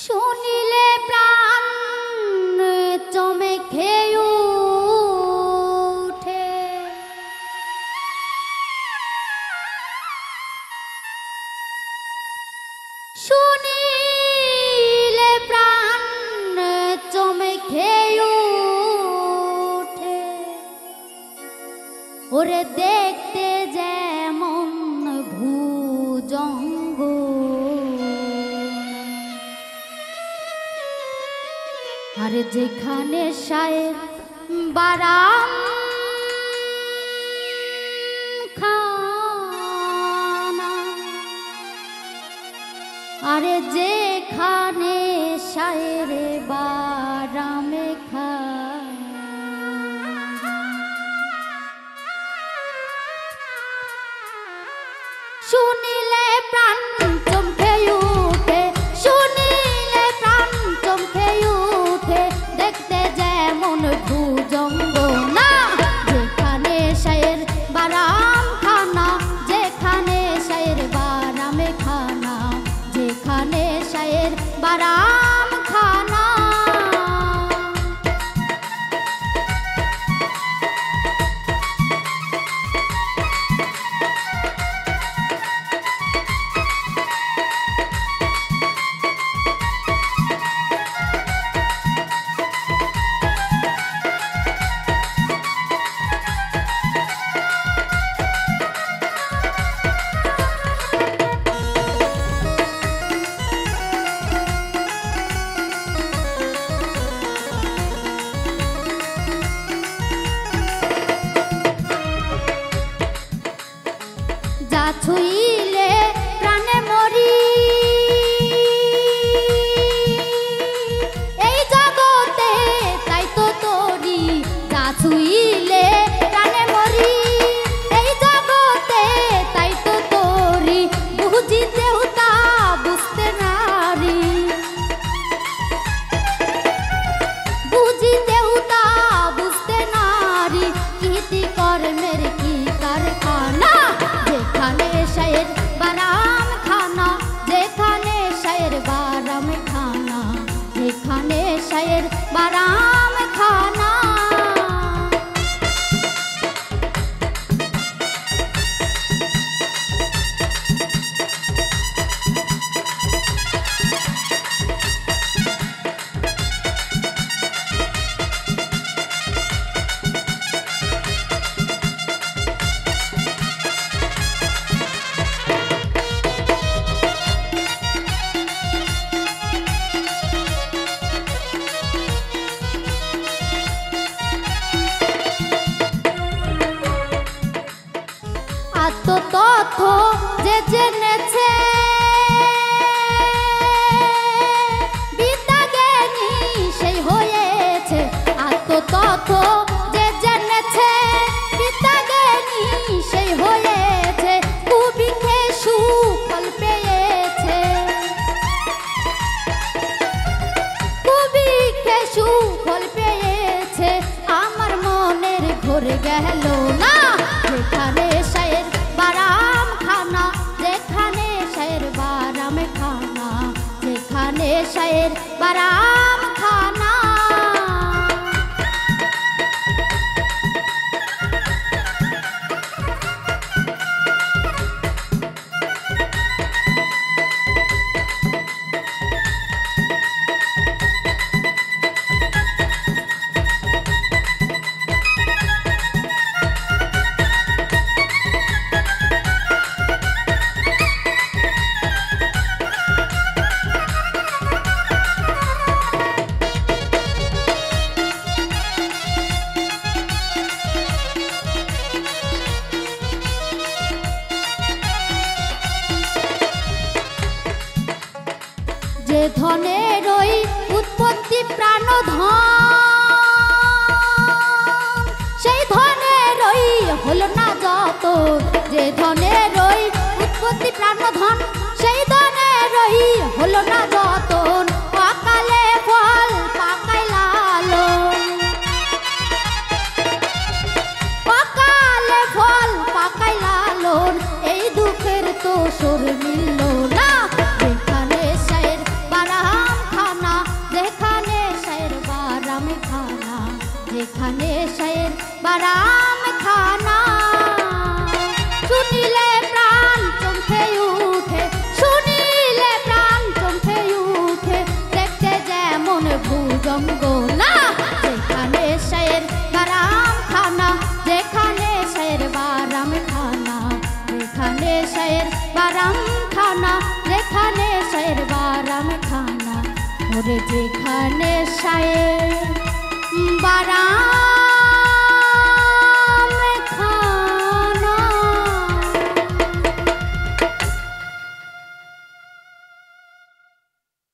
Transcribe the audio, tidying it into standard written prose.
শুনিলে প্রাণ চমকে উঠে, শুনিলে প্রাণ চমকে উঠে, ওরে দেখতে যেমন ভুজঙ্গ, আর যেখানে শায়ের বারাম খানা, আরে যেখানে শায়ের বারামে খানা, শুনিলে প্রাণ চমকে উঠে, শুনিলে প্রাণ চমকে উঠে, দেখতে যেমন ভুজঙ্গ না, যেখানে শায়ের বারাম খানা, যেখানে শায়ের বারামে খানা, যেখানে শায়ের বারাম খানা। যা ছুঁইলে প্রাণে মরি, এই জগতে তাই তো তোরি, যা ছুঁইলে প্রাণে মরি, এই জগতে তাই তো তোরি, বুঝিতেও তা বুঝতে নারি, বুঝিতেও তা বুঝতে নারি, কীর্তি কর্মের কি কারখানা, যেখানে শায়ের বারাম খানা, যেখানে শায়ের বারাম খানা, যেখানে শায়ের বারাম খানা। আত্মতথ্য যে জেনেছে, বিদ্যাজ্ঞানী সেই হয়েছে, আত্মতথ্য যে জেনেছে, বিদ্যাজ্ঞানী সেই হয়েছে, কুবিকে সুফল পেয়েছে, কুবিকে সুফল পেয়েছে, আমার মনের ঘরে গেল না, যেখানে শায়ের বারাম খানা, যেখানে শায়ের বারাম খানা, যেখানে শায়ের বারাম খানা। যে ধনের ওই উৎপত্তি প্রাণধন, সেই ধনের ওই হলো না যত, যে ধনের ওই উৎপত্তি প্রাণধন, সেই ধনের ওই হলো না যতন, অকালে ফল পাকাই লালন, অকালে ফল পাকাই লালন, এই দুঃখের তো সুর মিলল না, যেখানে শায়ের বারাম খানা, যেখানে শায়ের বারাম খানা, যেখানে শায়ের বারাম খানা, ওরে যেখানে শায়ের বারাম